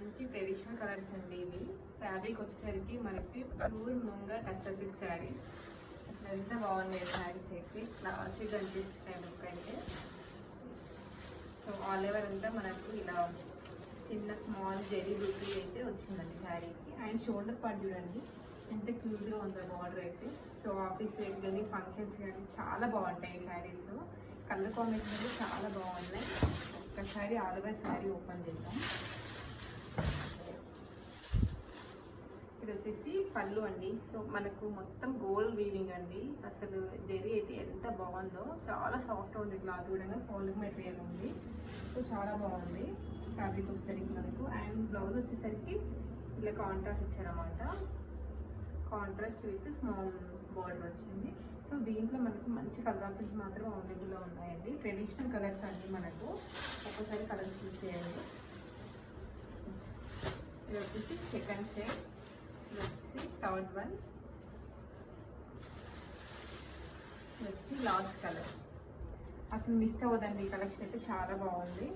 మంచి traditional colours అండి ఇవి. ఫ్యాబ్రిక్ వచ్చేసరికి మనకి ప్యూర్ ముంగా టస్సర్ సిల్క్ శారీస్. అసలు ఎంత బాగున్నాయి శారీస్ అయితే, క్లాసిక్ అనిపిస్తాయి మనకైతే. సో ఆల్ ఓవర్ అంతా మనకు ఇలా చిన్న స్మాల్ జెరీ బుట్టి అయితే వచ్చిందండి శారీకి. అండ్ షోల్డర్ పార్ట్ చూడండి ఎంత క్యూట్గా ఉందో బార్డర్ అయితే. సో ఆఫీస్ వేర్ కానీ ఫంక్షన్స్ కానీ చాలా బాగుంటాయి శారీస్. కలర్ కాంబినేషన్ చాలా బాగున్నాయి. ఒక్కసారి ఆల్ ఓవర్ శారీ ఓపెన్ చేద్దాం. ఇది వచ్చేసి పళ్ళు అండి. సో మనకు మొత్తం గోల్డ్ వీవింగ్ అండి. అసలు జరీ అయితే ఎంత బాగుందో, చాలా సాఫ్ట్ ఉంది క్లాత్ కూడా, పాలింగ్ మెటీరియల్ ఉంది. సో చాలా బాగుంది ఫ్యాబ్రిక్ వచ్చేసరికి మనకు. అండ్ బ్లౌజ్ వచ్చేసరికి ఇలా కాంట్రాస్ట్ ఇచ్చారన్నమాట. కాంట్రాస్ట్ విత్ స్మాల్ బార్డర్ వచ్చింది. సో దీంట్లో మనకు మంచి కలర్ ఆప్షన్స్ మాత్రం అవైలబుల్లో ఉన్నాయండి. ట్రెడిషనల్ కలర్స్ అండి మనకు. ఒక్కసారి కలర్స్ చూస్ చేయండి. ఇది వచ్చేసి సెకండ్ షేడ్, ఇది వచ్చేసి థర్డ్ వన్, ఇది వచ్చేసి లాస్ట్ కలర్. అసలు మిస్ అవ్వదండి, కలెక్షన్ అయితే చాలా బాగుంది.